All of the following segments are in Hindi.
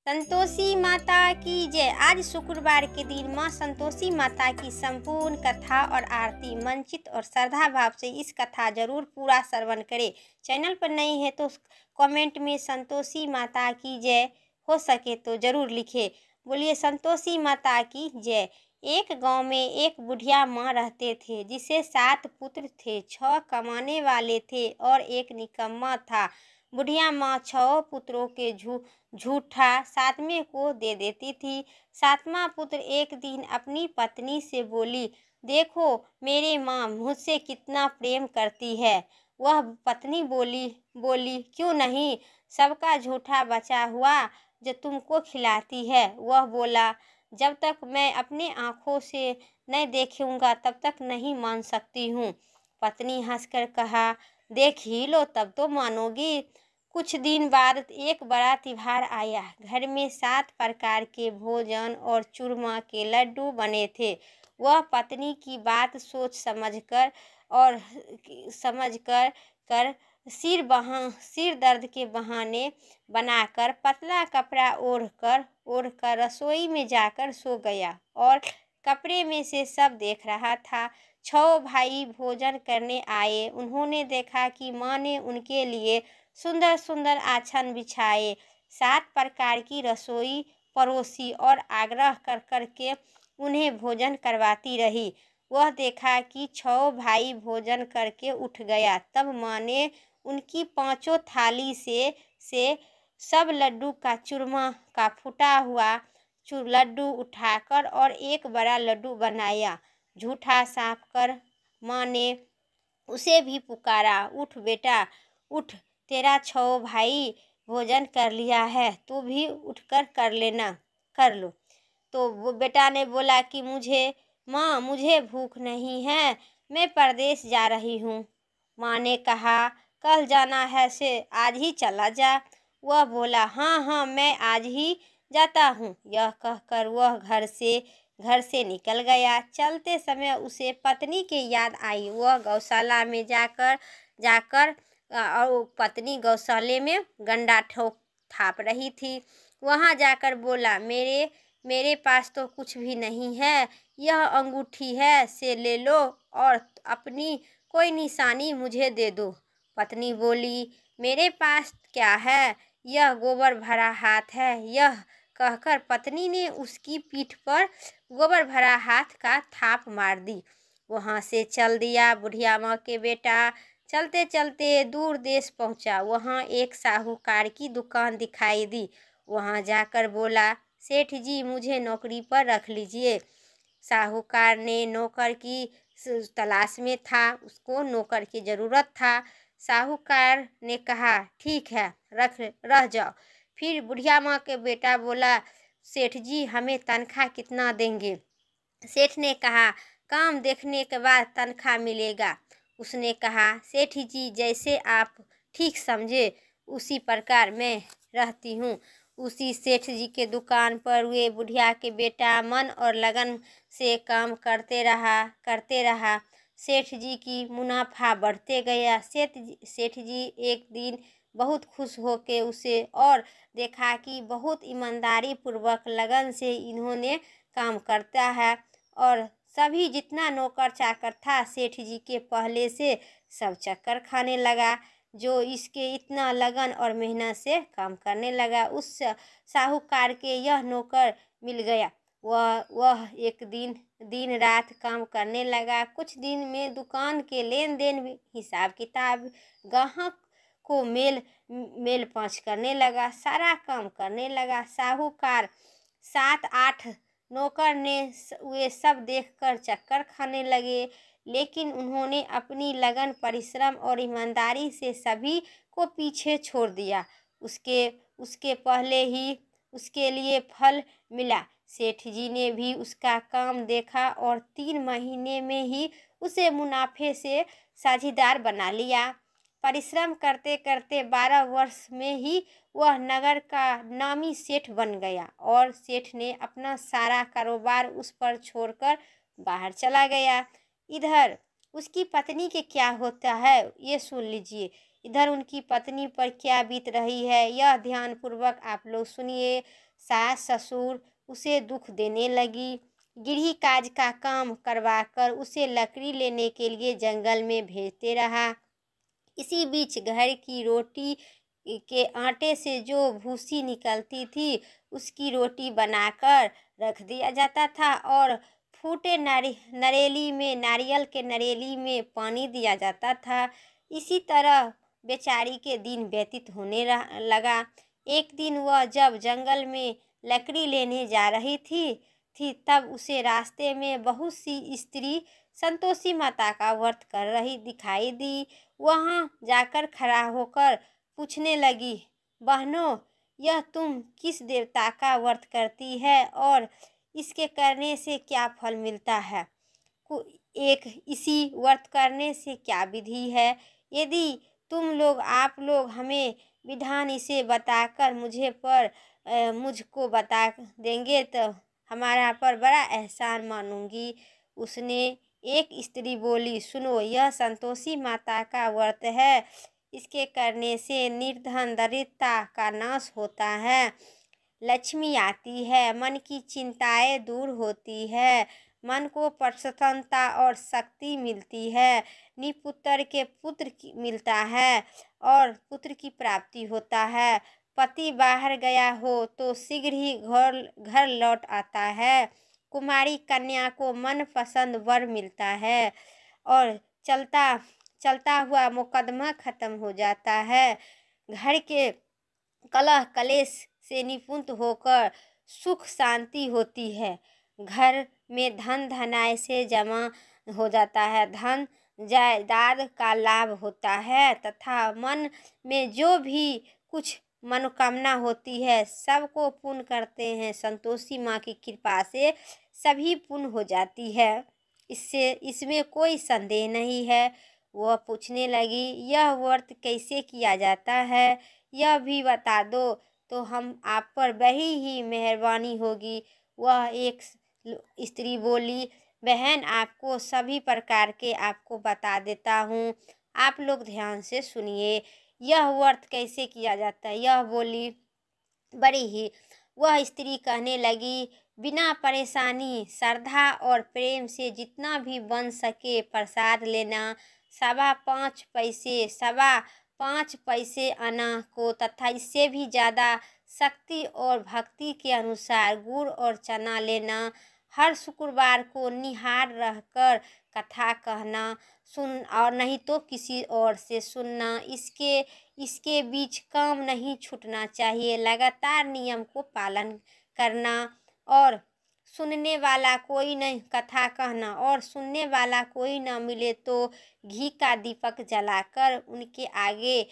संतोषी माता की जय। आज शुक्रवार के दिन माँ संतोषी माता की संपूर्ण कथा और आरती मंचित और श्रद्धा भाव से इस कथा जरूर पूरा श्रवण करें। चैनल पर नहीं है तो कमेंट में संतोषी माता की जय हो सके तो जरूर लिखें। बोलिए संतोषी माता की जय। एक गांव में एक बुढ़िया माँ रहते थे जिसे 7 पुत्र थे। 6 कमाने वाले थे और एक निकम्मा था। बुढ़िया माँ 6 पुत्रों के झूठा 7वें को दे देती थी। 7वां पुत्र एक दिन अपनी पत्नी से बोली, देखो मेरे माँ मुझसे कितना प्रेम करती है। वह पत्नी बोली क्यों नहीं, सबका झूठा बचा हुआ जो तुमको खिलाती है। वह बोला, जब तक मैं अपने आँखों से नहीं देखूंगा तब तक नहीं मान सकती हूँ। पत्नी हंसकर कहा, देख ही लो तब तो मानोगी। कुछ दिन बाद एक बड़ा त्योहार आया। घर में 7 प्रकार के भोजन और चूरमा के लड्डू बने थे। वह पत्नी की बात सोच समझकर सिर दर्द के बहाने बनाकर पतला कपड़ा ओढ़कर रसोई में जाकर सो गया और कपड़े में से सब देख रहा था। 6 भाई भोजन करने आए। उन्होंने देखा कि माँ ने उनके लिए सुंदर सुंदर आसन बिछाए, 7 प्रकार की रसोई परोसी और आग्रह कर के उन्हें भोजन करवाती रही। वह देखा कि 6 भाई भोजन करके उठ गया। तब माँ ने उनकी 5 थाली से सब लड्डू का चूरमा का फूटा हुआ लड्डू उठाकर और एक बड़ा लड्डू बनाया। झूठा साफ कर माँ ने उसे भी पुकारा, उठ बेटा उठ, तेरा 6 भाई भोजन कर लिया है, तू भी उठकर कर लो। तो वो बेटा ने बोला कि मुझे भूख नहीं है, मैं परदेश जा रही हूँ। माँ ने कहा, कल जाना है से आज ही चला जा। वह बोला, हाँ मैं आज ही जाता हूँ। यह कहकर वह घर से निकल गया। चलते समय उसे पत्नी की याद आई। वह गौशाला में जाकर और पत्नी गौशाले में गंडा थाप रही थी। वहां जाकर बोला, मेरे पास तो कुछ भी नहीं है, यह अंगूठी है से ले लो और अपनी कोई निशानी मुझे दे दो। पत्नी बोली, मेरे पास क्या है, यह गोबर भरा हाथ है। यह कहकर पत्नी ने उसकी पीठ पर गोबर भरा हाथ का थाप मार दी। वहां से चल दिया। बुढ़िया माँ के बेटा चलते चलते दूर देश पहुंचा। वहां एक साहूकार की दुकान दिखाई दी। वहां जाकर बोला, सेठ जी मुझे नौकरी पर रख लीजिए। साहूकार ने नौकर की तलाश में था, उसको नौकर की ज़रूरत था। साहूकार ने कहा, ठीक है रह जाओ। फिर बुढ़िया माँ के बेटा बोला, सेठ जी हमें तनख्वाह कितना देंगे। सेठ ने कहा, काम देखने के बाद तनख्वाह मिलेगा। उसने कहा, सेठ जी जैसे आप ठीक समझे उसी प्रकार मैं रहती हूँ। उसी सेठ जी के दुकान पर वे बुढ़िया के बेटा मन और लगन से काम करते रहा। सेठ जी की मुनाफा बढ़ते गया। सेठ जी एक दिन बहुत खुश होके उसे और देखा कि बहुत ईमानदारी पूर्वक लगन से इन्होंने काम करता है और सभी जितना नौकर चाकर था सेठ जी के पहले से सब चक्कर खाने लगा, जो इसके इतना लगन और मेहनत से काम करने लगा। उस साहूकार के यह नौकर मिल गया। वह एक दिन रात काम करने लगा। कुछ दिन में दुकान के लेन देन हिसाब किताब ग्राहक को मेल पाँच करने लगा, सारा काम करने लगा। साहूकार 7-8 नौकर ने वे सब देखकर चक्कर खाने लगे, लेकिन उन्होंने अपनी लगन परिश्रम और ईमानदारी से सभी को पीछे छोड़ दिया। उसके पहले ही उसके लिए फल मिला। सेठ जी ने भी उसका काम देखा और 3 महीने में ही उसे मुनाफे से साझीदार बना लिया। परिश्रम करते करते 12 वर्ष में ही वह नगर का नामी सेठ बन गया और सेठ ने अपना सारा कारोबार उस पर छोड़कर बाहर चला गया। इधर उसकी पत्नी के क्या होता है ये सुन लीजिए। इधर उनकी पत्नी पर क्या बीत रही है यह ध्यानपूर्वक आप लोग सुनिए। सास ससुर उसे दुख देने लगी। गृह काज का काम करवाकर उसे लकड़ी लेने के लिए जंगल में भेजते रहा। इसी बीच घर की रोटी के आटे से जो भूसी निकलती थी उसकी रोटी बनाकर रख दिया जाता था और फूटे नारियल के नरेली में पानी दिया जाता था। इसी तरह बेचारी के दिन व्यतीत होने लगा। एक दिन वह जब जंगल में लकड़ी लेने जा रही थी तब उसे रास्ते में बहुत सी स्त्री संतोषी माता का व्रत कर रही दिखाई दी। वहां जाकर खड़ा होकर पूछने लगी, बहनों, यह तुम किस देवता का व्रत करती है और इसके करने से क्या फल मिलता है? एक इसी व्रत करने से क्या विधि है? यदि आप लोग हमें विधान इसे बताकर मुझको बता देंगे तो हमारा पर बड़ा एहसान मानूंगी। उसने एक स्त्री बोली, सुनो, यह संतोषी माता का व्रत है। इसके करने से निर्धन दरिद्रता का नाश होता है, लक्ष्मी आती है, मन की चिंताएं दूर होती है, मन को प्रसन्नता और शक्ति मिलती है, निपुत्र के पुत्र मिलता है और पुत्र की प्राप्ति होता है। पति बाहर गया हो तो शीघ्र ही घर लौट आता है। कुमारी कन्या को मन पसंद वर मिलता है और चलता हुआ मुकदमा खत्म हो जाता है। घर के कलह कलेश से निपुत होकर सुख शांति होती है। घर में धन धनाय से जमा हो जाता है, धन जायदाद का लाभ होता है तथा मन में जो भी कुछ मनोकामना होती है सबको पूर्ण करते हैं। संतोषी माँ की कृपा से सभी पूर्ण हो जाती है, इसमें कोई संदेह नहीं है। वह पूछने लगी, यह व्रत कैसे किया जाता है, यह भी बता दो तो हम आप पर बड़ी ही मेहरबानी होगी। वह एक स्त्री बोली, बहन, आपको सभी प्रकार के आपको बता देता हूँ, आप लोग ध्यान से सुनिए। यह व्रत कैसे किया जाता है? यह बोली बड़ी ही। वह स्त्री कहने लगी, बिना परेशानी, श्रद्धा और प्रेम से जितना भी बन सके प्रसाद लेना। 5.5 पैसे आना को तथा इससे भी ज़्यादा शक्ति और भक्ति के अनुसार गुड़ और चना लेना। हर शुक्रवार को निहार रहकर कथा कहना सुन और नहीं तो किसी और से सुनना। इसके बीच काम नहीं छूटना चाहिए। लगातार नियम को पालन करना और सुनने वाला कोई नहीं कथा कहना और सुनने वाला कोई न मिले तो घी का दीपक जलाकर उनके आगे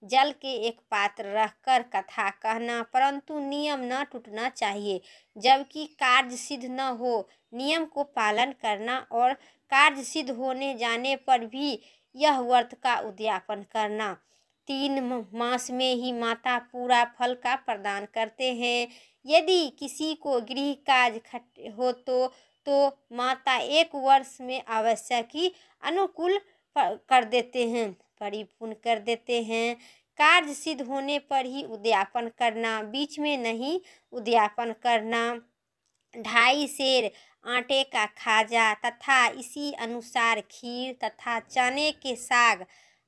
जल के एक पात्र रखकर कथा कहना, परंतु नियम न टूटना चाहिए। जबकि कार्य सिद्ध न हो, नियम को पालन करना और कार्य सिद्ध होने जाने पर भी यह व्रत का उद्यापन करना। 3 मास में ही माता पूरा फल का प्रदान करते हैं। यदि किसी को गृह काज हो तो माता 1 वर्ष में आवश्यक ही अनुकूल कर देते हैं, परिपूर्ण कर देते हैं। कार्य सिद्ध होने पर ही उद्यापन करना, बीच में नहीं उद्यापन करना। 2.5 सेर आटे का खाजा तथा इसी अनुसार खीर तथा चने के साग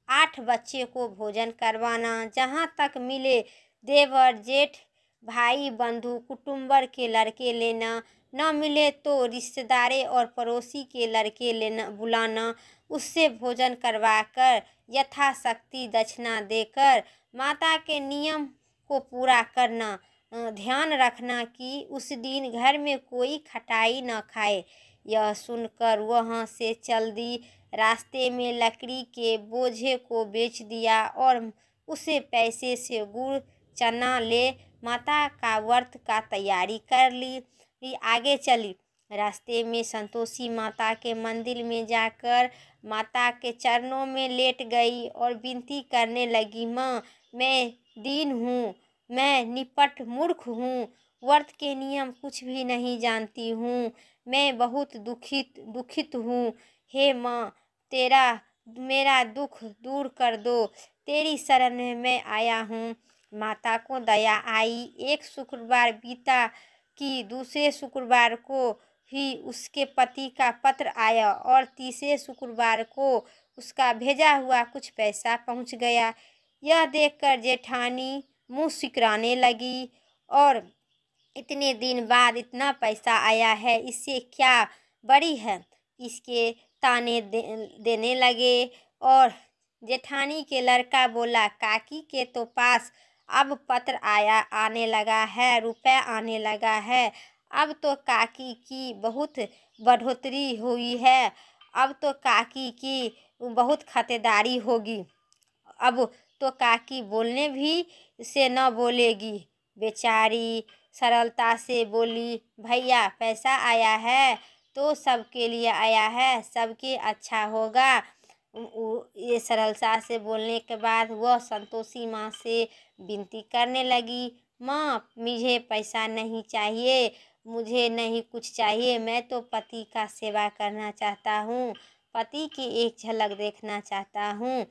8 बच्चे को भोजन करवाना। जहाँ तक मिले देवर जेठ भाई बंधु कुटुंबर के लड़के लेना, न मिले तो रिश्तेदारे और पड़ोसी के लड़के लेना बुलाना, उससे भोजन करवाकर यथाशक्ति दक्षिणा देकर माता के नियम को पूरा करना। ध्यान रखना कि उस दिन घर में कोई खटाई न खाए। यह सुनकर वहाँ से चल दी। रास्ते में लकड़ी के बोझे को बेच दिया और उसे पैसे से गुड़ चना ले माता का व्रत का तैयारी कर ली। आगे चली। रास्ते में संतोषी माता के मंदिर में जाकर माता के चरणों में लेट गई और विनती करने लगी, माँ, मैं दीन हूँ, मैं निपट मूर्ख हूँ, व्रत के नियम कुछ भी नहीं जानती हूँ, मैं बहुत दुखित हूँ। हे माँ, मेरा दुख दूर कर दो, तेरी शरण में मैं आया हूँ। माता को दया आई। एक शुक्रवार बीता कि दूसरे शुक्रवार को ही उसके पति का पत्र आया और तीसरे शुक्रवार को उसका भेजा हुआ कुछ पैसा पहुंच गया। यह देखकर जेठानी मुंह सिकराने लगी और इतने दिन बाद इतना पैसा आया है, इससे क्या बड़ी है, इसके ताने देने लगे। और जेठानी के लड़का बोला, काकी के तो पास अब पत्र आने लगा है, रुपया आने लगा है। अब तो काकी की बहुत बढ़ोतरी हुई है, अब तो काकी की बहुत खातिरदारी होगी। अब तो काकी बोलने भी से न बोलेगी। बेचारी सरलता से बोली, भैया पैसा आया है तो सबके लिए आया है, सबके अच्छा होगा। ये सरलता से बोलने के बाद वह संतोषी माँ से विनती करने लगी, माँ मुझे पैसा नहीं चाहिए, मुझे नहीं कुछ चाहिए, मैं तो पति का सेवा करना चाहता हूँ, पति की एक झलक देखना चाहता हूँ।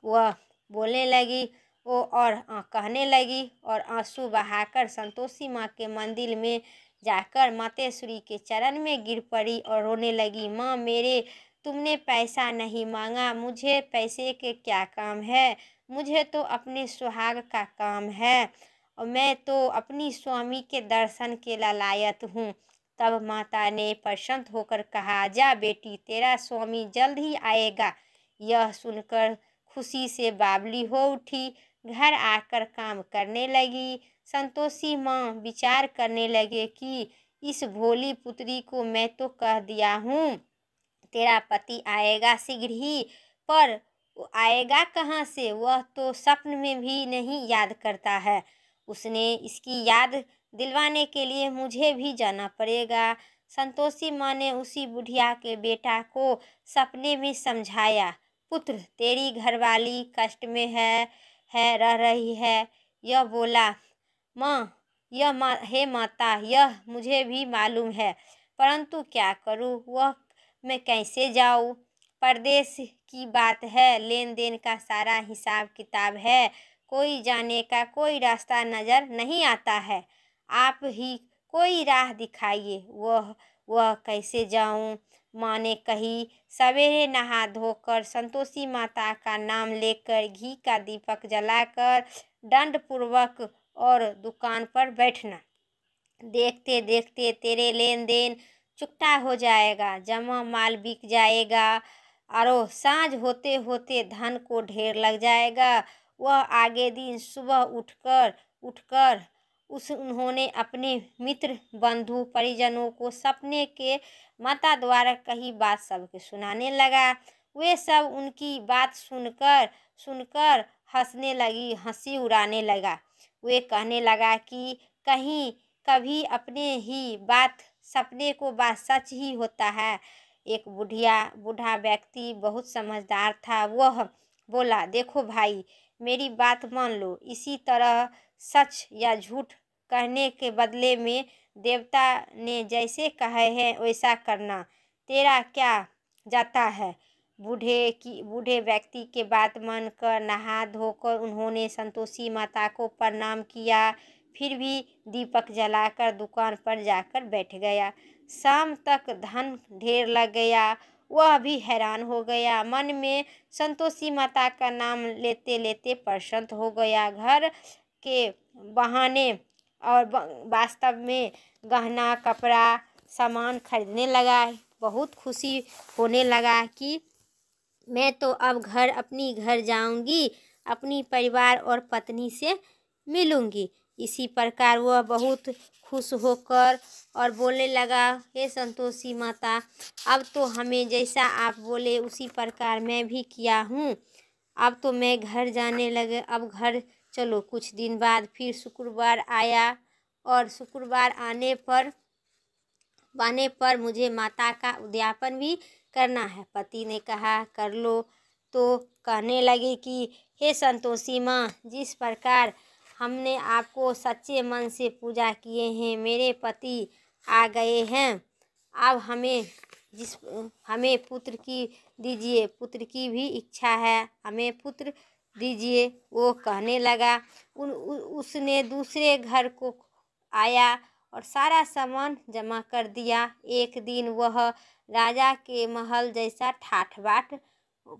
वह बोलने लगी और कहने लगी और आंसू बहाकर संतोषी माँ के मंदिर में जाकर मातेश्वरी के चरण में गिर पड़ी और रोने लगी, माँ मेरे तुमने पैसा नहीं मांगा, मुझे पैसे के क्या काम है, मुझे तो अपने सुहाग का काम है और मैं तो अपनी स्वामी के दर्शन के लायक हूँ। तब माता ने प्रसन्न होकर कहा, जा बेटी तेरा स्वामी जल्द ही आएगा। यह सुनकर खुशी से बावली हो उठी, घर आकर काम करने लगी। संतोषी माँ विचार करने लगे कि इस भोली पुत्री को मैं तो कह दिया हूँ तेरा पति आएगा शीघ्र ही, पर वो आएगा कहाँ से, वह तो स्वप्न में भी नहीं याद करता है। उसने इसकी याद दिलवाने के लिए मुझे भी जाना पड़ेगा। संतोषी माँ ने उसी बुढ़िया के बेटा को सपने में समझाया, पुत्र तेरी घरवाली कष्ट में है रह रही है। यह बोला, माँ हे माता, यह मुझे भी मालूम है, परंतु क्या करूँ, वह मैं कैसे जाऊँ, परदेश की बात है, लेन देन का सारा हिसाब किताब है, कोई जाने का कोई रास्ता नज़र नहीं आता है, आप ही कोई राह दिखाइए, वह कैसे जाऊँ। माँ ने कही। सवेरे नहा धोकर संतोषी माता का नाम लेकर घी का दीपक जलाकर दंड पूर्वक और दुकान पर बैठना। देखते देखते तेरे लेन देन चुकता हो जाएगा, जमा माल बिक जाएगा और सांझ होते होते धन को ढेर लग जाएगा। वह आगे दिन सुबह उठकर उन्होंने अपने मित्र बंधु परिजनों को सपने के माता द्वारा कही बात सबके सुनाने लगा। वे सब उनकी बात सुनकर हंसने लगी, हंसी उड़ाने लगा। वे कहने लगा कि कहीं कभी अपने ही बात सपने को बात सच ही होता है। एक बूढ़ा व्यक्ति बहुत समझदार था। वह बोला, देखो भाई, मेरी बात मान लो, इसी तरह सच या झूठ कहने के बदले में देवता ने जैसे कहे हैं वैसा करना, तेरा क्या जाता है। बूढ़े व्यक्ति के बात मानकर नहा धोकर उन्होंने संतोषी माता को प्रणाम किया, फिर भी दीपक जलाकर दुकान पर जाकर बैठ गया। शाम तक धन ढेर लग गया। वह भी हैरान हो गया, मन में संतोषी माता का नाम लेते लेते प्रसन्न हो गया। घर के बहाने और वास्तव में गहना कपड़ा सामान खरीदने लगा। बहुत खुशी होने लगा कि मैं तो अब अपनी घर जाऊंगी, अपनी परिवार और पत्नी से मिलूंगी। इसी प्रकार वह बहुत खुश होकर और बोलने लगा, हे संतोषी माता, अब तो हमें जैसा आप बोले उसी प्रकार मैं भी किया हूँ। अब तो मैं घर जाने लगे, अब घर चलो। कुछ दिन बाद फिर शुक्रवार आया और शुक्रवार आने पर मुझे माता का उद्यापन भी करना है। पति ने कहा, कर लो। तो कहने लगे कि हे संतोषी माँ, जिस प्रकार हमने आपको सच्चे मन से पूजा किए हैं, मेरे पति आ गए हैं, अब हमें पुत्र की दीजिए, पुत्र की भी इच्छा है, हमें पुत्र दीजिए। वो कहने लगा। उसने दूसरे घर को आया और सारा सामान जमा कर दिया। एक दिन वह राजा के महल जैसा ठाठ बाट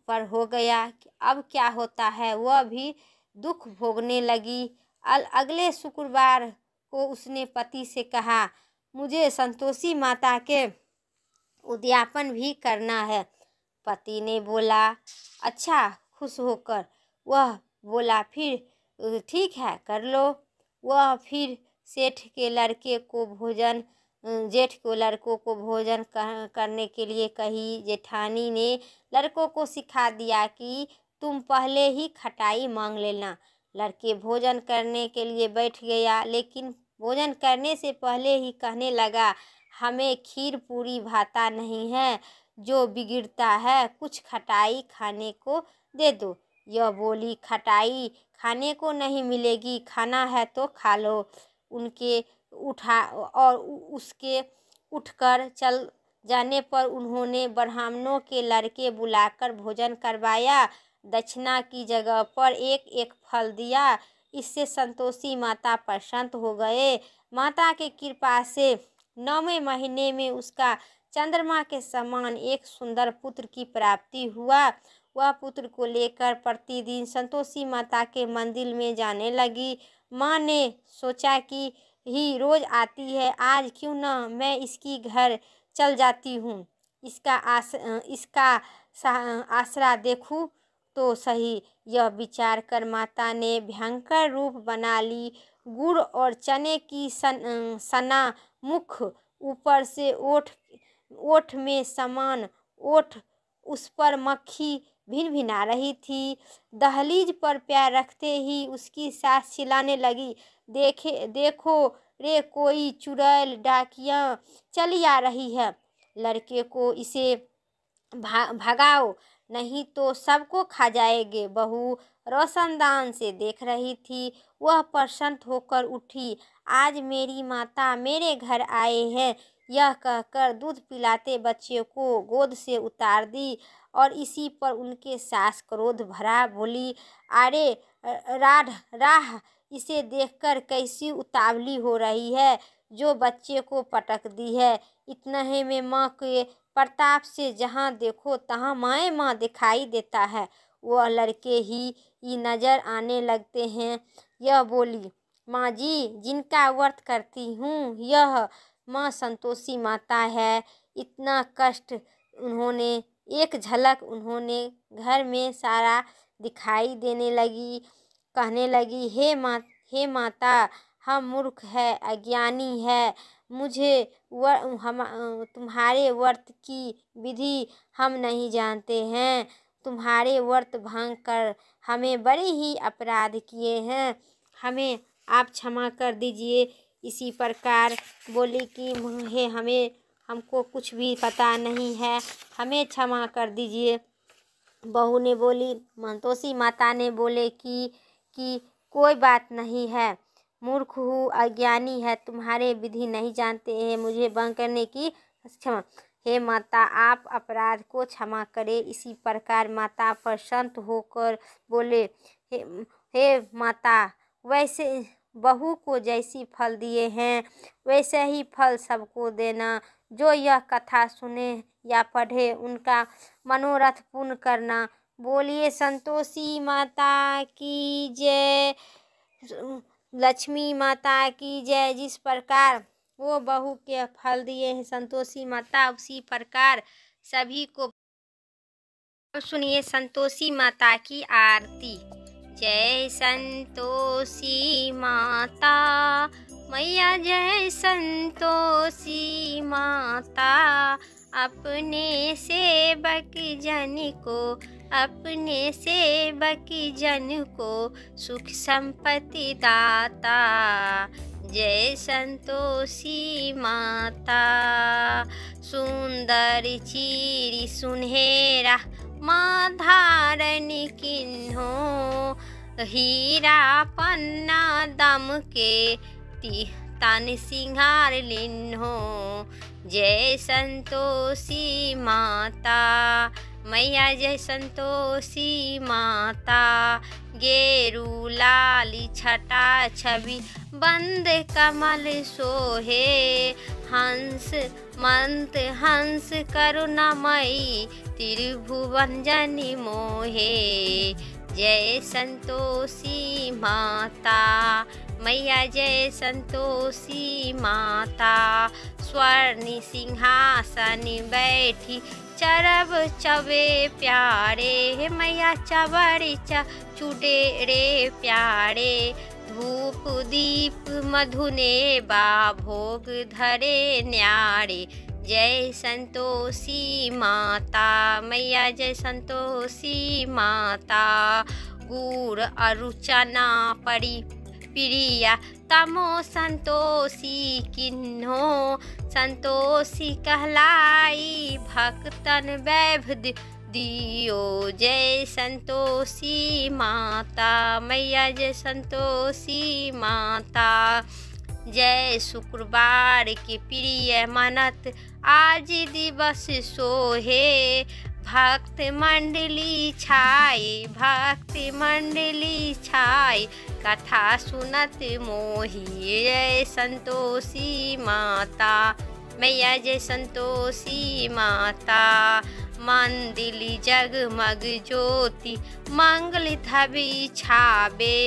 पर हो गया कि अब क्या होता है। वह भी दुख भोगने लगी। अगले शुक्रवार को उसने पति से कहा, मुझे संतोषी माता के उद्यापन भी करना है। पति ने बोला, अच्छा। खुश होकर वह बोला, फिर ठीक है, कर लो। वह फिर सेठ के लड़के को भोजन जेठ को लड़कों को भोजन करने के लिए कही। जेठानी ने लड़कों को सिखा दिया कि तुम पहले ही खटाई मांग लेना। लड़के भोजन करने के लिए बैठ गया, लेकिन भोजन करने से पहले ही कहने लगा, हमें खीर पूरी भाता नहीं है जो बिगड़ता है, कुछ खटाई खाने को दे दो। यह बोली, खटाई खाने को नहीं मिलेगी, खाना है तो खा लो। उनके उसके उठकर चल जाने पर उन्होंने ब्राह्मणों के लड़के बुलाकर भोजन करवाया। दक्षिणा की जगह पर एक एक फल दिया। इससे संतोषी माता प्रसन्न हो गए। माता की कृपा से 9वें महीने में उसका चंद्रमा के समान एक सुंदर पुत्र की प्राप्ति हुआ। वह पुत्र को लेकर प्रतिदिन संतोषी माता के मंदिर में जाने लगी। माँ ने सोचा कि ही रोज आती है, आज क्यों ना मैं इसकी घर चल जाती हूँ, इसका आसरा देखूँ तो सही। यह विचार कर माता ने भयंकर रूप बना ली। गुड़ और चने की सना मुख, ऊपर से ओठ में समान ओठ, उस पर मक्खी भिनभिना रही थी। दहलीज पर पैर रखते ही उसकी सास चिल्लाने लगी, देखो रे, कोई चुड़ैल डाकिया चली आ रही है, लड़के को इसे भगाओ नहीं तो सबको खा जाएंगे। बहू रोशनदान से देख रही थी। वह प्रसन्न होकर उठी, आज मेरी माता मेरे घर आए हैं, यह कहकर दूध पिलाते बच्चे को गोद से उतार दी। और इसी पर उनके सास क्रोध भरा बोली, अरे राह, इसे देखकर कैसी उतावली हो रही है, जो बच्चे को पटक दी है। इतना ही में माँ के प्रताप से जहाँ देखो तहाँ माँ दिखाई देता है। वह लड़के ही नजर आने लगते हैं। यह बोली, माँ जी, जिनका व्रत करती हूँ यह माँ संतोषी माता है। इतना कष्ट उन्होंने एक झलक उन्होंने घर में सारा दिखाई देने लगी। कहने लगी, हे माता, हम मूर्ख है, अज्ञानी है, मुझे तुम्हारे व्रत की विधि हम नहीं जानते हैं। तुम्हारे व्रत भंग कर हमें बड़े ही अपराध किए हैं, हमें आप क्षमा कर दीजिए। इसी प्रकार बोली कि हमको कुछ भी पता नहीं है, हमें क्षमा कर दीजिए। बहू ने बोली, संतोषी माता ने बोले कि कोई बात नहीं है, मूर्ख हूँ, अज्ञानी है, तुम्हारे विधि नहीं जानते हैं, मुझे भंग करने की क्षमा। हे माता, आप अपराध को क्षमा करें। इसी प्रकार माता प्रसन्न होकर बोले, हे माता, वैसे बहू को जैसी फल दिए हैं वैसे ही फल सबको देना। जो यह कथा सुने या पढ़े उनका मनोरथ पूर्ण करना। बोलिए संतोषी माता की जय, लक्ष्मी माता की जय। जिस प्रकार वो बहू के फल दिए हैं संतोषी माता, उसी प्रकार सभी को। सुनिए संतोषी माता की आरती। जय संतोषी माता मैया, जय संतोषी माता, अपने सेवक जन को, अपने सेवक जन को सुख संपत्ति दाता। जय संतोषी माता। सुंदर चीरी सुनहेरा माँ धारण किन्हो, हीरा पन्ना दम के तन सिंगार लिन्हो। जय संतोषी माता मैया, जय संतोषी माता। गेरू लाली छटा छवि बंद कमल सोहे। हंस मंत हंस करुणामयी त्रिभुवन जनि मोहे। जय संतोषी माता मैया जय संतोषी माता। स्वर्ण सिंहासन बैठी चरब चवे प्यारे। मैया चबड़ चूड़े रे प्यारे। धूप दीप मधुने बा भोग धरे न्यारे। जय संतोषी माता मैया जय संतोषी माता। गुड़ अरु चना परी प्रिया तमो संतोषी किन्हो। संतोषी कहलाई भक्तन वैभ दियो। जय संतोषी माता मैया जय संतोषी माता। जय शुक्रवार के प्रिय मनत आज दिवस सोहे। भक्त मंडली छाए कथा सुनत मोही। जय संतोषी माता मैया जय संतोषी माता। मंदिली जगमग ज्योति मंगल धवि छाबे।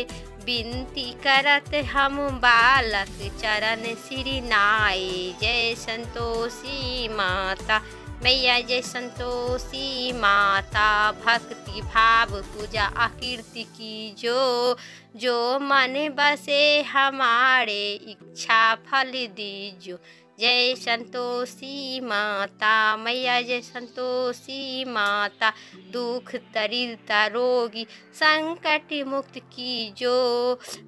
बिनती करत हम बालक चरण सिर नाए। जय संतोषी माता मैया जय संतोषी माता। भक्ति भाव पूजा आकीर्ति की जो मन बसे हमारे इच्छा फल दीजो। जय संतोषी माता मैया जय संतोषी माता। दुख दरिद्रता रोगी संकट मुक्त कीजो।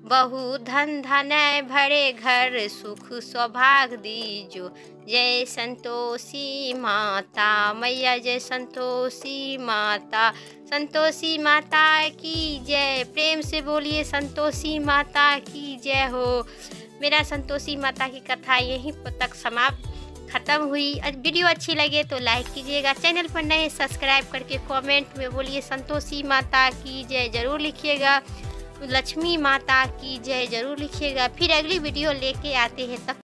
बहु धन भरे घर सुख सौभाग्य दीजो। जय संतोषी माता मैया जय संतोषी माता। संतोषी माता की जय। प्रेम से बोलिए संतोषी माता की जय हो। मेरा संतोषी माता की कथा यहीं तक समाप्त खत्म हुई। वीडियो अच्छी लगे तो लाइक कीजिएगा। चैनल पर नए सब्सक्राइब करके कमेंट में बोलिए संतोषी माता की जय जरूर लिखिएगा। लक्ष्मी माता की जय जरूर लिखिएगा। फिर अगली वीडियो लेके आते हैं तब